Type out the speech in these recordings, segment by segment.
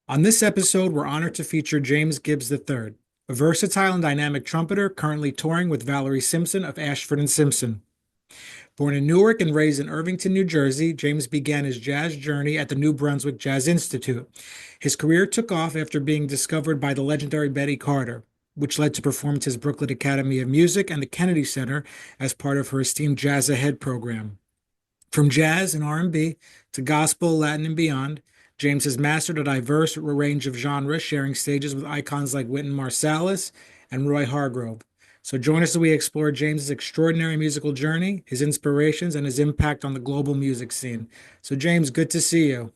On this episode, we're honored to feature James Gibbs III, a versatile and dynamic trumpeter currently touring with Valerie Simpson of Ashford and Simpson. Born in Newark and raised in Irvington, New Jersey, James began his jazz journey at the New Brunswick Jazz Institute. His career took off after being discovered by the legendary Betty Carter, which led to performances at Brooklyn Academy of Music and the Kennedy Center as part of her esteemed Jazz Ahead program. From jazz and R&B to gospel, Latin, and beyond, James has mastered a diverse range of genres, sharing stages with icons like Wynton Marsalis and Roy Hargrove. So join us as we explore James's extraordinary musical journey, his inspirations, and his impact on the global music scene. So James, good to see you.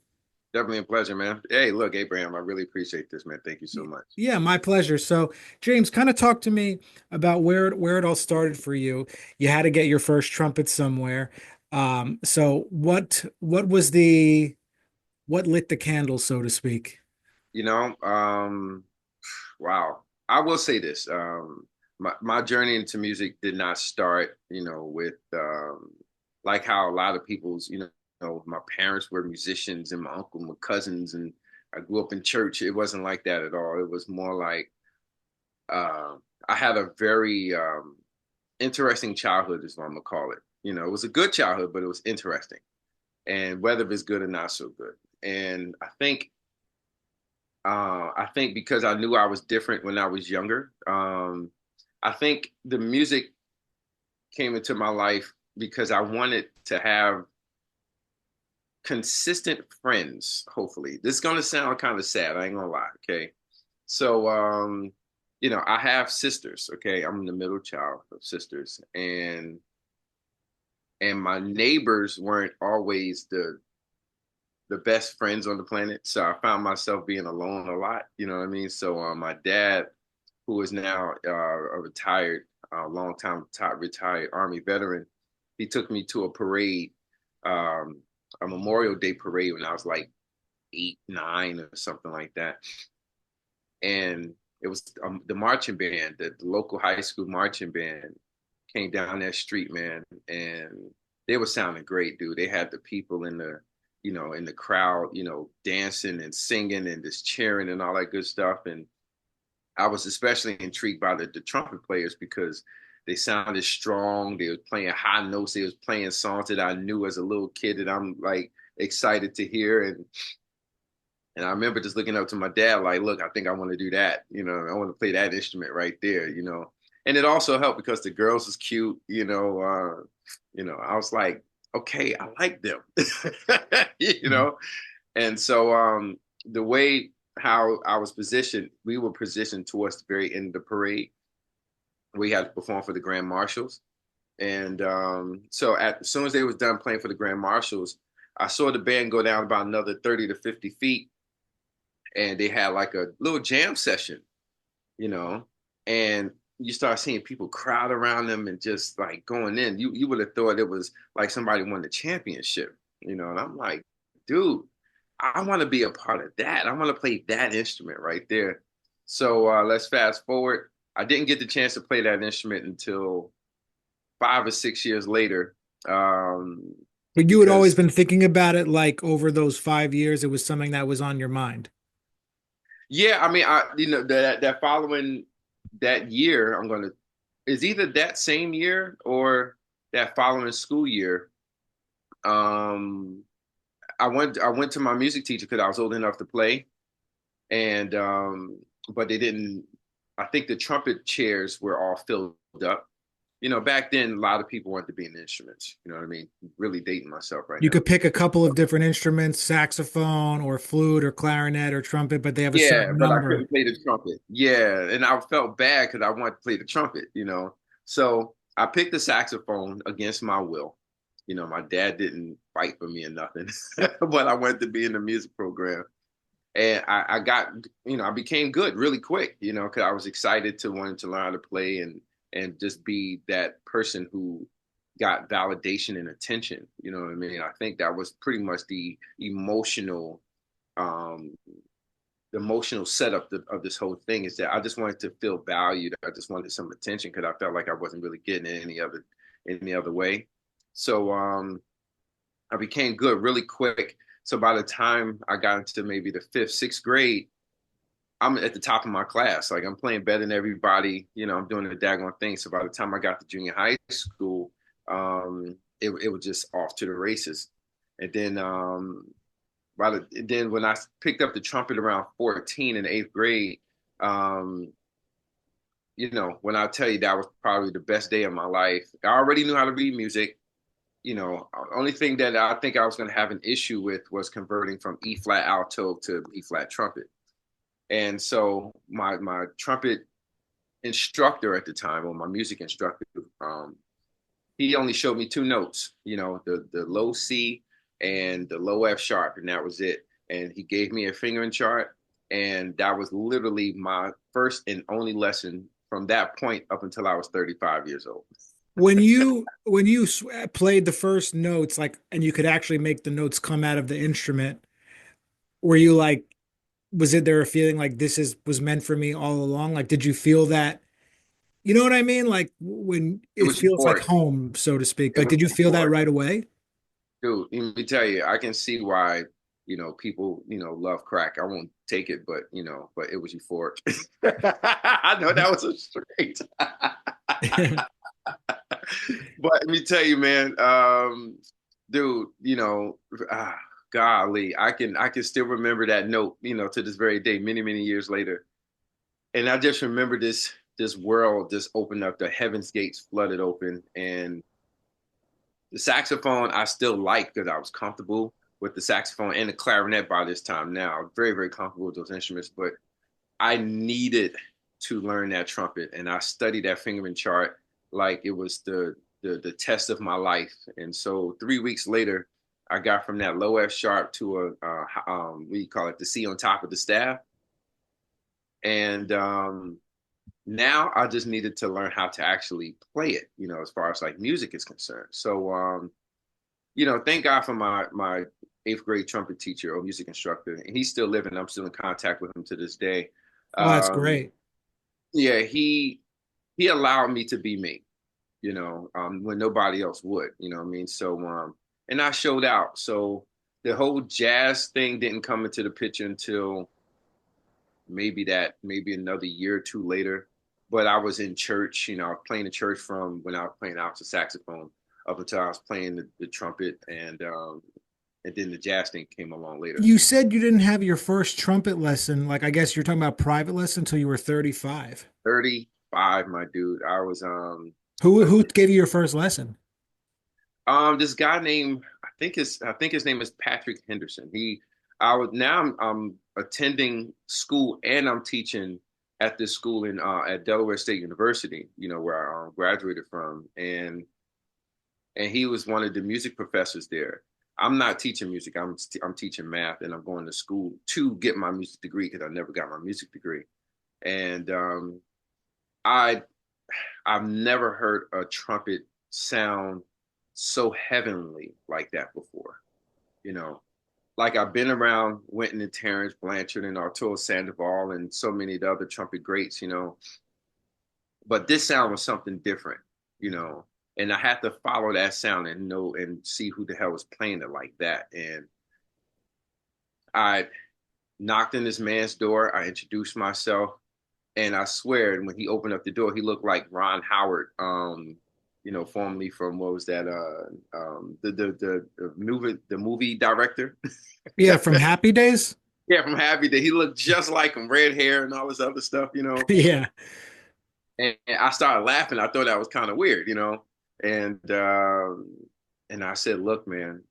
Definitely a pleasure, man. Hey, look, Abraham, I really appreciate this, man. Thank you so much. Yeah, my pleasure. So, James, kind of talk to me about where it all started for you. You had to get your first trumpet somewhere. So what was the what lit the candle, so to speak? You know, wow. I will say this. My journey into music did not start, with like how a lot of people's, my parents were musicians and my uncle, my cousins, and I grew up in church. It wasn't like that at all. It was more like uh, I had a very interesting childhood, is what I'm gonna call it. It was a good childhood, but it was interesting. And whether it's good or not so good. And I think because I knew I was different when I was younger, I think the music came into my life because I wanted to have consistent friends, hopefully. This is gonna sound kind of sad, I ain't gonna lie, okay? So I have sisters, okay? I'm the middle child of sisters, and my neighbors weren't always the best friends on the planet. So I found myself being alone a lot. You know what I mean? So my dad, who is now a retired, long time retired Army veteran, he took me to a parade, um, a Memorial Day parade when I was like 8, 9, or something like that. And it was the marching band, the local high school marching band came down that street, man, and they were sounding great, dude. They had the people in the crowd, dancing and singing and just cheering and all that good stuff. And I was especially intrigued by the trumpet players because they sounded strong. They were playing high notes. They was playing songs that I knew as a little kid that I'm like excited to hear. And I remember just looking up to my dad, like, look, I think I want to do that. I want to play that instrument right there. And it also helped because the girls was cute. I was like, okay, I like them. you Mhm. know. And so the way how I was positioned, we were positioned towards the very end of the parade. We had to perform for the Grand Marshals. And so as soon as they was done playing for the Grand Marshals, I saw the band go down about another 30 to 50 feet, and they had like a little jam session, you know, and you start seeing people crowd around them and just like going in. You would have thought it was like somebody won the championship. And I'm like, dude, I want to be a part of that. I want to play that instrument right there. So let's fast forward. I didn't get the chance to play that instrument until 5 or 6 years later, But you had always because been thinking about it like over those 5 years, it was something that was on your mind. yeah, I mean, that following that year, I'm gonna is either that same year or that following school year. Um, I went to my music teacher because I was old enough to play, and but they didn't. I think the trumpet chairs were all filled up. Back then a lot of people wanted to be in instruments. You know what I mean? Really dating myself right You now. could pick a couple of different instruments, saxophone or flute or clarinet or trumpet, but they have a Yeah, certain but I number. couldn't play the trumpet. Yeah, and I felt bad because I wanted to play the trumpet. So I picked the saxophone against my will. My dad didn't fight for me or nothing, but I wanted to be in the music program. And I became good really quick, because I was excited to wanting to learn how to play and just be that person who got validation and attention. You know what I mean? I think that was pretty much um, the emotional setup of this whole thing is that I just wanted to feel valued. I just wanted some attention because I felt like I wasn't really getting it any other way. So I became good really quick. So by the time I got into maybe the fifth, sixth grade, I'm at the top of my class. Like I'm playing better than everybody. I'm doing the daggone thing. So by the time I got to junior high school, it was just off to the races. And then when I picked up the trumpet around 14 in the eighth grade, um, when I tell you that was probably the best day of my life. I already knew how to read music. Only thing that I think I was going to have an issue with was converting from E flat alto to E flat trumpet. And so my trumpet instructor at the time, or my music instructor, he only showed me two notes, the low C and the low F sharp, and that was it. And he gave me a fingering chart, and that was literally my first and only lesson from that point up until I was 35 years old. When you played the first notes, like, and you could actually make the notes come out of the instrument, were you like, was it there a feeling like was meant for me all along? Like, did you feel that? You know what I mean? Like when It it was feels like euphoric. home, so to speak. It Like, was did you feel that euphoric. right away? Dude, let me tell you, I can see why, people, love crack. I won't take it, but it was euphoric. I know that was a straight. But let me tell you, man, dude, golly, I can still remember that note, to this very day, many, many years later. And I just remember this world just opened up, the heavens gates flooded open, and the saxophone I still like because I was comfortable with the saxophone and the clarinet by this time now. Very, very comfortable with those instruments, but I needed to learn that trumpet, and I studied that fingering chart like it was the test of my life. And so 3 weeks later, I got from that low F sharp to what do you call it, the C on top of the staff. And now I just needed to learn how to actually play it, as far as like music is concerned. So, thank God for my eighth grade trumpet teacher or music instructor. And he's still living. I'm still in contact with him to this day. Oh, that's Um, great. yeah, he allowed me to be me, when nobody else would, what I mean? So, and I showed out. So the whole jazz thing didn't come into the picture until maybe another year or two later. But I was in church, I was playing in church from when I was playing out the saxophone up until I was playing the trumpet, and then the jazz thing came along later. You said you didn't have your first trumpet lesson, like I guess you're talking about private lesson until you were 35. 35, my dude. I was Who gave you your first lesson? this guy named, I think his name is Patrick Henderson. I was now I'm attending school and I'm teaching at this school at Delaware State University, where I graduated from, and he was one of the music professors there. I'm not teaching music. I'm teaching math, and I'm going to school to get my music degree because I never got my music degree. And I I've never heard a trumpet sound so heavenly like that before. You know, like I've been around Wynton and Terrence Blanchard and Arturo Sandoval and so many of the other trumpet greats, but this sound was something different. And I had to follow that sound and know and see who the hell was playing it like that. And I knocked on this man's door. I introduced myself, and I swear, when he opened up the door, he looked like Ron Howard, formerly from what was that? The movie director. Yeah, from Happy Days? Yeah, from Happy Day. He looked just like him, red hair and all this other stuff. Yeah. And I started laughing. I thought that was kind of weird. And I said, "Look, man,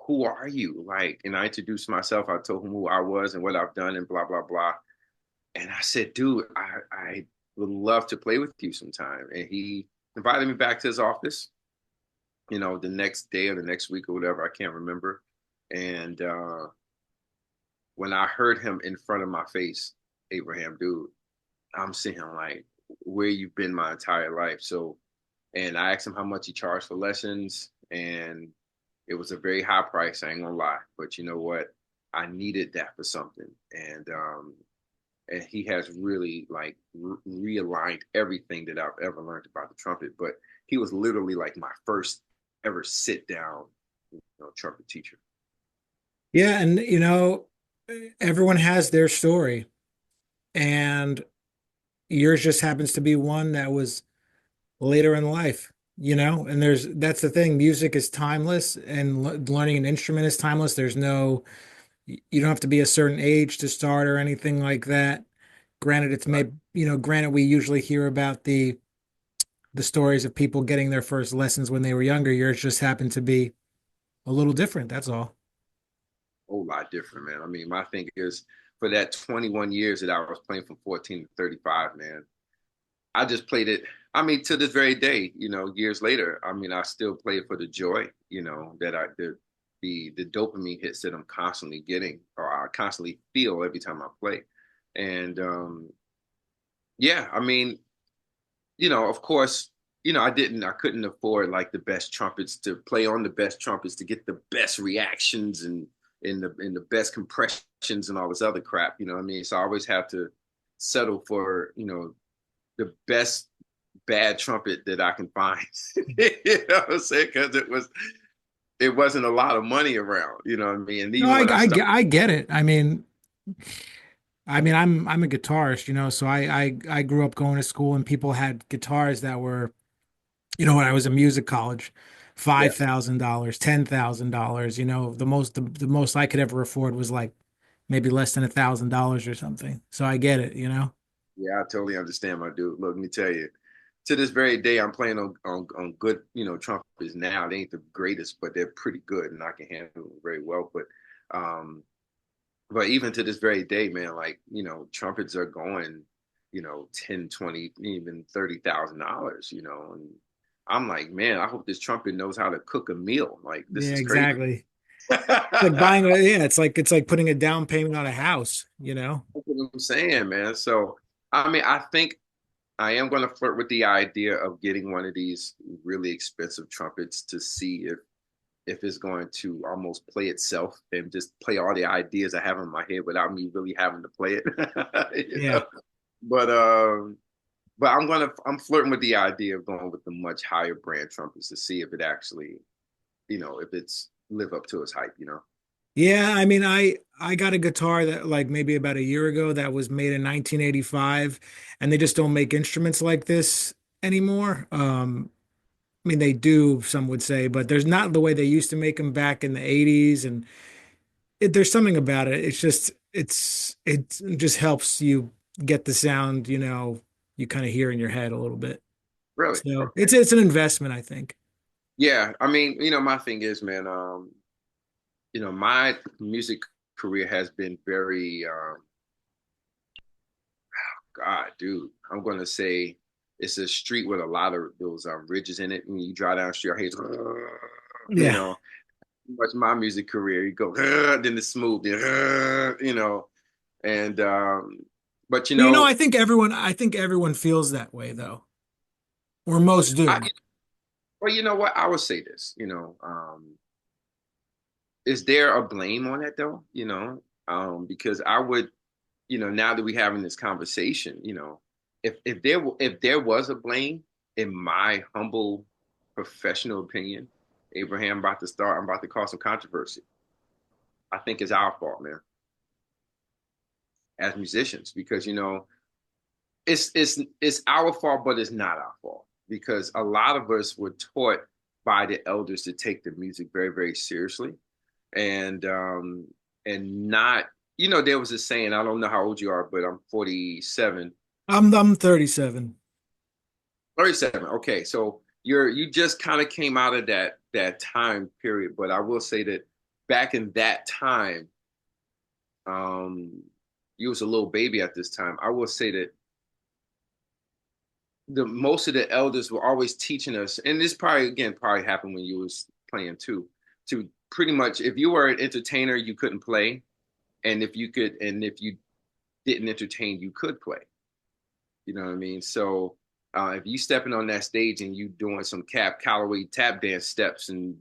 who are you?" Like, and I introduced myself. I told him who I was and what I've done and blah blah blah. And I said, "Dude, I would love to play with you sometime." And he invited me back to his office. The next day or the next week or whatever, I can't remember. And when I heard him in front of my face, Abraham, dude, I'm sitting like, where you've been my entire life. So, and I asked him how much he charged for lessons, and it was a very high price. I ain't gonna lie, but you know what? I needed that for something, and he has really like realigned everything that I've ever learned about the trumpet. But he was literally like my first ever sit down, trumpet teacher. Yeah, and everyone has their story, and yours just happens to be one that was later in life, and that's the thing. Music is timeless, and learning an instrument is timeless. You don't have to be a certain age to start or anything like that. Granted, granted, we usually hear about the stories of people getting their first lessons when they were younger. Yours just happened to be a little different, that's all. Whole lot different, man. I mean, my thing is for that 21 years that I was playing from 14 to 35, man, I just played it. I mean, to this very day, years later, I mean, I still play it for the joy, that the dopamine hits that I'm constantly getting or I constantly feel every time I play. And yeah, I mean, of course, I couldn't afford like the best trumpets to play on the best trumpets to get the best reactions and in the best compressions and all this other crap. You know what I mean? So I always have to settle for the best bad trumpet that I can find. You know what I'm saying? Because it wasn't a lot of money around. You know what I mean? And No, even when I started, I get it. I mean, I'm a guitarist, so I grew up going to school and people had guitars that were, when I was in music college, yeah, $5,000, $10,000. The most I could ever afford was like maybe less than $1,000 or something. So I get it. yeah, I totally understand, my dude. Look, let me tell you. To this very day, I'm playing on good, trumpets now. They ain't the greatest, but they're pretty good, and I can handle them very well. Um, but even to this very day, man, like, trumpets are going, 10, 20, even $30,000, and I'm like, man, I hope this trumpet knows how to cook a meal. Like, this Yeah, is crazy. exactly. It's like buying yeah, it's like putting a down payment on a house. That's what I'm saying, man. So, I mean, I think I am going to flirt with the idea of getting one of these really expensive trumpets to see if it's going to almost play itself and just play all the ideas I have in my head without me really having to play it. Yeah. But but I'm flirting with the idea of going with the much higher brand trumpets to see if it actually, if it's live up to its hype. Yeah, I mean, I got a guitar that like maybe about a year ago that was made in 1985, and they just don't make instruments like this anymore. I mean, they do, some would say, but there's not the way they used to make them back in the 80s, and there's something about it. It just helps you get the sound, you kind of hear in your head a little bit. Really? So Okay. it's an investment, I think. Yeah. I mean, my thing is, man, my music career has been very God, dude, I'm gonna say it's a street with a lot of those ridges in it. When you drive down the street, I hate, you Yeah. know, much my music career. You go, then it's smooth, then, and but I think everyone feels that way though, or most I, do. well, you know what? I would say this. Is there a blame on that though? Because I would, now that we're having this conversation, if there was a blame, in my humble professional opinion, Abraham I'm about to cause some controversy. I think it's our fault, man, as musicians, because it's our fault, but it's not our fault because a lot of us were taught by the elders to take the music very, very seriously, and not, there was a saying. I don't know how old you are, but I'm 47. I'm 37. 37. Okay, so you just kind of came out of that time period, but I will say that back in that time, um, you was a little baby at this time. I will say that the most of the elders were always teaching us, and this probably happened when you was playing too, to pretty much if you were an entertainer, you couldn't play, and if you didn't entertain, you could play. You know what I mean? So if you stepping on that stage and you doing some Cap Calloway tap dance steps and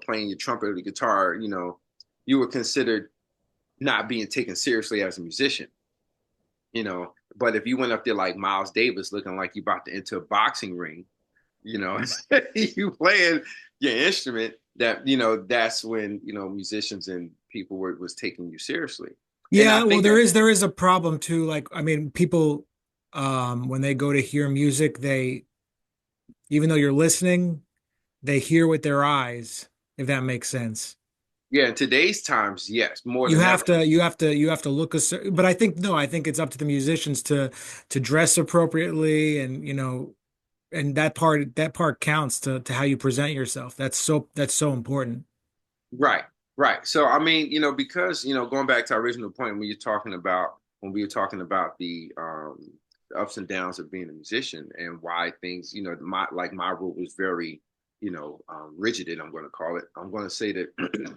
playing your trumpet or the guitar, you were considered not being taken seriously as a musician. But if you went up there like Miles Davis, looking like you about to enter a boxing ring, you playing your instrument, that that's when musicians and people was taking you seriously. And I Yeah, well, think that there is a problem too. Like, I mean, people, when they go to hear music, they, even though you're listening, they hear with their eyes, if that makes sense. yeah, in today's times, yes, more than ever. You have to look a certain, but I think no, I think it's up to the musicians to dress appropriately, and and that part counts to how you present yourself. That's so important. Right, right. So I mean, because going back to our original point when we were talking about the ups and downs of being a musician and why things, my route was very, rigid, I'm going to call it. I'm going to say that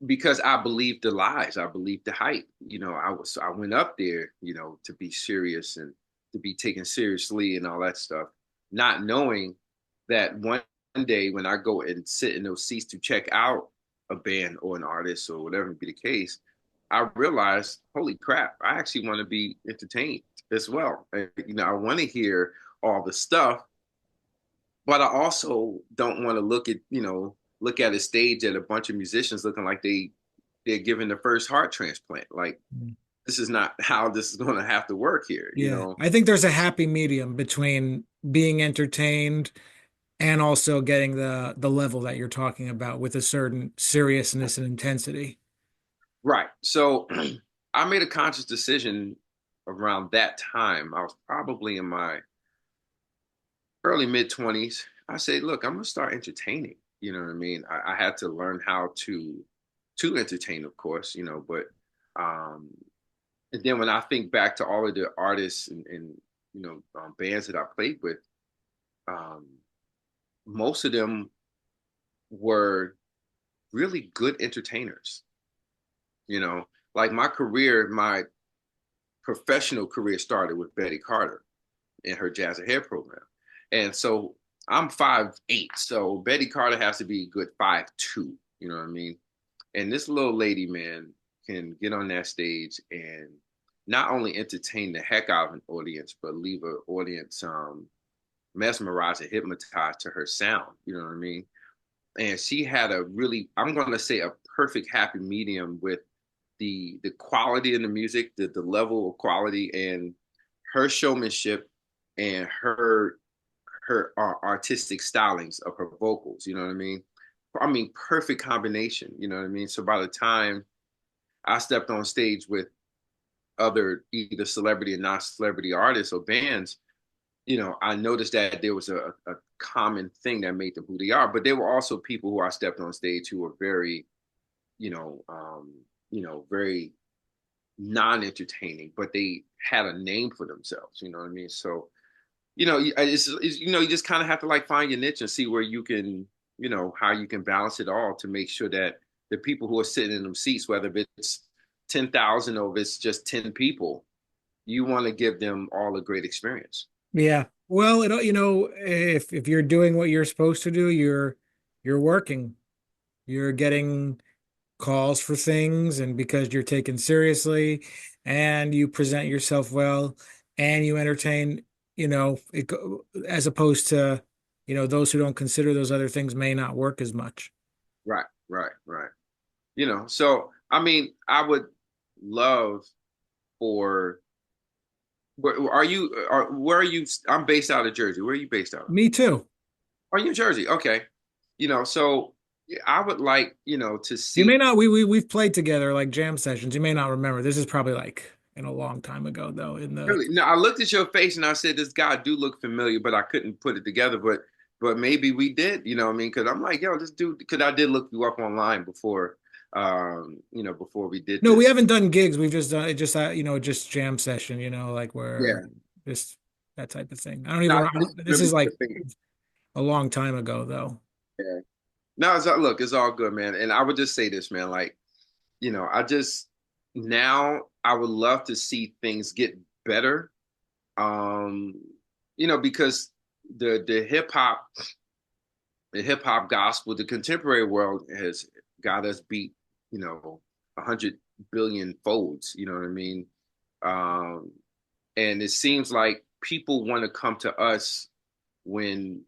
because I believed the lies, I believed the hype. I went up there, to be serious and to be taken seriously and all that stuff, not knowing that one day when I go and sit in those seats to check out a band or an artist or whatever be the case, I realized, holy crap, I actually want to be entertained as well. And, I want to hear all the stuff, but I also don't want to look at a stage at a bunch of musicians looking like they're giving the first heart transplant. Like this is not how this is going to have to work here, Yeah, I think there's a happy medium between being entertained and also getting the level that you're talking about with a certain seriousness and intensity. Right. So I made a conscious decision around that time. I was probably in my early mid 20s. I said, look, I'm gonna start entertaining. You know what I mean? I had to learn how to entertain, of course, but um and then when I think back to all of the artists and bands that I played with, um, most of them were really good entertainers. Like my professional career started with Betty Carter in her Jazz Ahead program. And so I'm 5'8", so Betty Carter has to be a good 5'2", you know what I mean? And this little lady, man, can get on that stage and not only entertain the heck out of an audience, but leave an audience mesmerized and hypnotized to her sound, you know what I mean? And she had a really, I'm going to say, a perfect happy medium with the quality in the music, the level of quality, and her showmanship and her artistic stylings of her vocals. You know what I mean? I mean, perfect combination. You know what I mean? So by the time I stepped on stage with other either celebrity and non-celebrity artists or bands, I noticed that there was a common thing that made them who they are. But there were also people who I stepped on stage who were very, very non-entertaining, but they had a name for themselves. You know what I mean? So, you just kind of have to like find your niche and see where you can, how you can balance it all to make sure that the people who are sitting in them seats, whether it's 10,000 or if it's just 10 people, you want to give them all a great experience. Yeah. Well, if you're doing what you're supposed to do, you're working. You're getting calls for things, and because you're taken seriously and you present yourself well and you entertain, as opposed to, those who don't consider those other things may not work as much. Right, right, right. So I mean, I would love for where are you? I'm based out of Jersey. Where are you based out of? Me too. Are you in Jersey? Okay. So yeah, I would like, to You may see. not, we've played together like jam sessions. You may not remember. This is probably like in a long time ago though, in the Really, no, I looked at your face and I said, this guy do look familiar, but I couldn't put it together. But maybe we did, you know what I mean? Because I'm like, yo, this dude, because I did look you up online before, before we did No, we this. haven't done gigs. We've just done it, just just jam session, like Yeah. where just that type of thing. I don't No, even I just this remember is like your face. a long time ago though. Yeah. No, look, it's all good, man. And I would just say this, man, like, I just now I would love to see things get better. Um, because the hip hop gospel, the contemporary world has got us beat, 100 billion folds. You know what I mean? Um, and it seems like people want to come to us when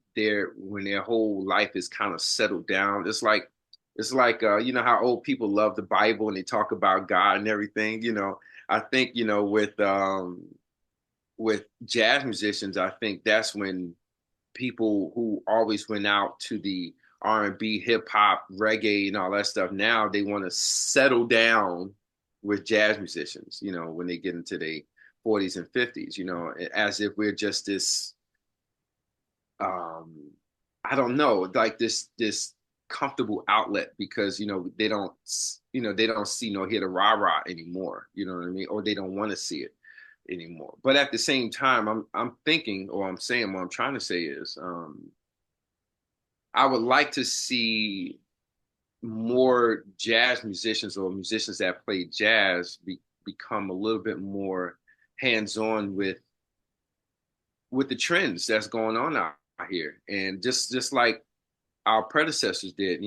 when their whole life is kind of settled down. It's like you know how old people love the Bible and they talk about God and everything. I think with jazz musicians, I think that's when people who always went out to the R&B, hip hop, reggae, and all that stuff. Now they want to settle down with jazz musicians. When they get into their 40s and 50s. As if we're just this. Um, I don't know, like this comfortable outlet because they don't see no hit a rah rah anymore. You know what I mean? Or they don't want to see it anymore. But at the same time, I'm thinking, or I'm saying, what I'm trying to say is, I would like to see more jazz musicians or musicians that play jazz become a little bit more hands-on with the trends that's going on out here, and just like our predecessors did.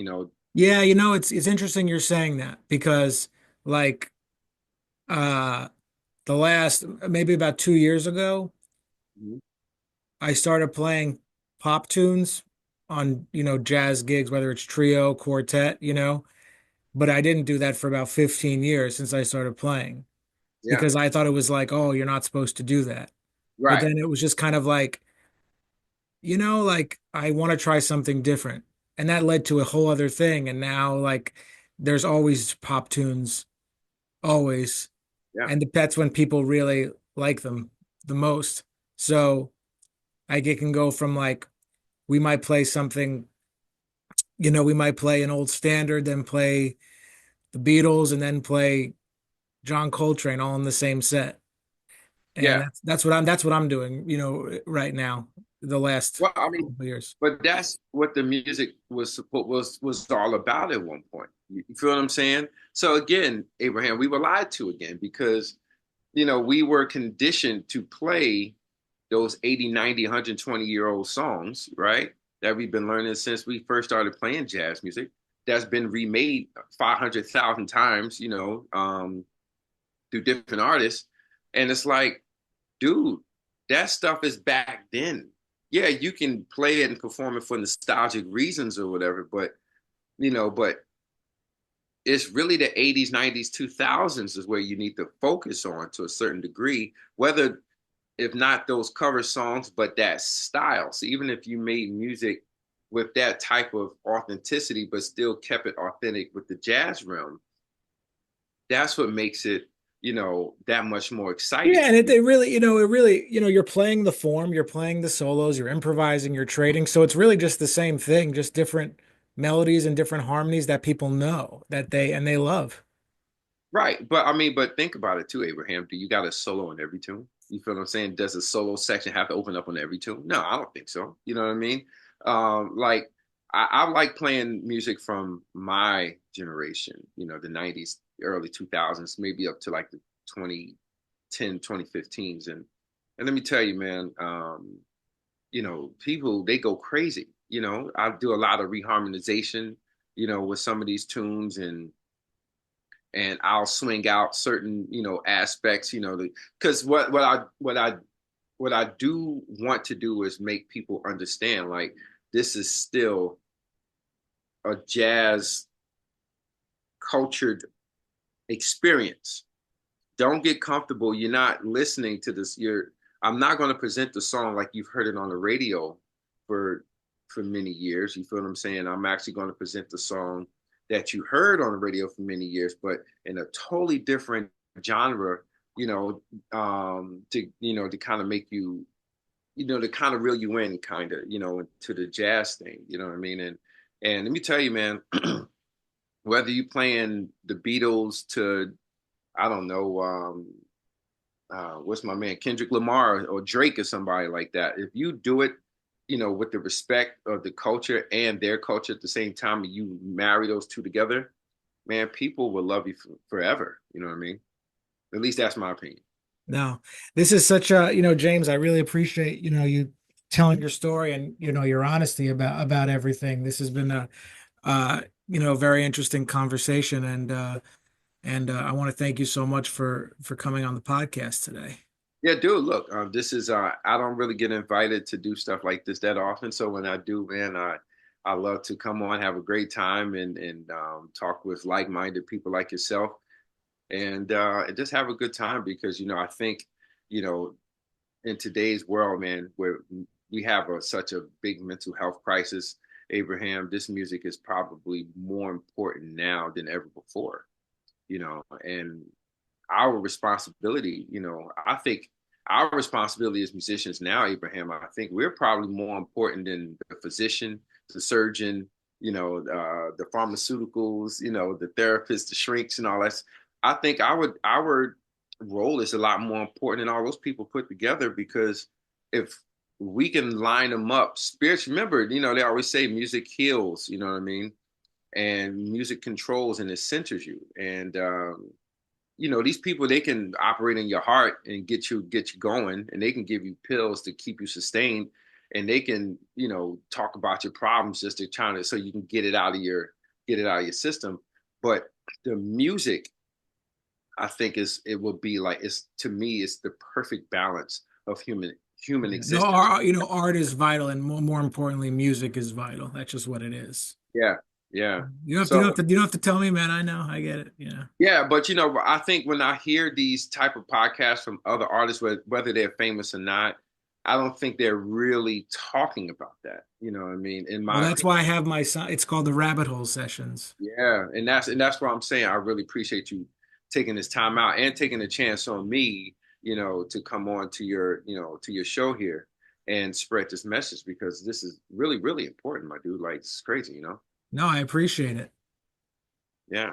Yeah, it's interesting you're saying that because like the last maybe about 2 years ago, Mhm. I started playing pop tunes on, jazz gigs, whether it's trio, quartet. But I didn't do that for about 15 years since I started playing Yeah, because I thought it was like, oh, you're not supposed to do that. But right. then it was just kind of like, like I want to try something different. And that led to a whole other thing. And now like there's always pop tunes, always. Yeah, And that's when people really like them the most. So like it can go from like we might play something, we might play an old standard, then play the Beatles, and then play John Coltrane all in the same set. And yeah. that's what I'm doing, right now, the last Well, I mean, couple of years. but that's what the music was all about at one point. You feel what I'm saying? So again, Abraham, we were lied to again because we were conditioned to play those 80, 90, 120-year-old songs, right? That we've been learning since we first started playing jazz music. That's been remade 500,000 times, through different artists. And it's like, dude, that stuff is back then. Yeah, you can play it and perform it for nostalgic reasons or whatever, but it's really the 80s, 90s, 2000s is where you need to focus on to a certain degree, whether if not those cover songs, but that style. So even if you made music with that type of authenticity, but still kept it authentic with the jazz realm, that's what makes it, that much more exciting. Yeah, and you're playing the form, you're playing the solos, you're improvising, you're trading. So it's really just the same thing, just different melodies and different harmonies that people know that they love. Right. But I mean, but think about it too, Abraham. Do you got a solo on every tune? You feel what I'm saying? Does a solo section have to open up on every tune? No, I don't think so. You know what I mean? Like I like playing music from my generation, the 90s, early 2000s, maybe up to like the 2010, 2015s. And let me tell you, man, people they go crazy. I do a lot of reharmonization, with some of these tunes and I'll swing out certain, aspects, because what I do want to do is make people understand like this is still a jazz cultured experience. Don't get comfortable. You're not listening to this. I'm not going to present the song like you've heard it on the radio for for many years. You feel what I'm saying? I'm actually going to present the song that you heard on the radio for many years, but in a totally different genre, to kind of make you, to kind of reel you in, kind of, into the jazz thing. You know what I mean? And let me tell you, man, whether you playing the Beatles to, I don't know, what's my man, Kendrick Lamar or Drake or somebody like that. If you do it, with the respect of the culture and their culture at the same time, and you marry those two together, man, people will love you forever. You know what I mean? At least that's my opinion. No, this is such a, James, I really appreciate, you telling your story and, your honesty about everything. This has been a, very interesting conversation. And I want to thank you so much for coming on the podcast today. Yeah, dude, look, this is I don't really get invited to do stuff like this that often. So when I do, man, I love to come on, have a great time and talk with like-minded people like yourself and just have a good time because I think, you know, in today's world, man, where we have such a big mental health crisis, Abraham, this music is probably more important now than ever before, and our responsibility, I think our responsibility as musicians now, Abraham, I think we're probably more important than the physician, the surgeon, the pharmaceuticals, the therapists, the shrinks, and all that. I think our role is a lot more important than all those people put together because if we can line them up spiritually, remember, they always say music heals, you know what I mean? And music controls and it centers you. And these people, they can operate in your heart and get you going, and they can give you pills to keep you sustained, and they can talk about your problems just to try to so you can get it out of your system. But the music, I think it will be like it's to me it's the perfect balance of human No, existence. art is vital, and more importantly, music is vital. That's just what it is. Yeah, yeah. You don't have to tell me, man. I know, I get it. Yeah. Yeah, but I think when I hear these type of podcasts from other artists, whether they're famous or not, I don't think they're really talking about that. You know what I mean? In Well, my that's opinion. why I have my son. It's called the Rabbit Hole Sessions. Yeah, and that's what I'm saying. I really appreciate you taking this time out and taking a chance on me, to come on to your show here and spread this message because this is really, really important, my dude. Like it's crazy. No, I appreciate it. Yeah.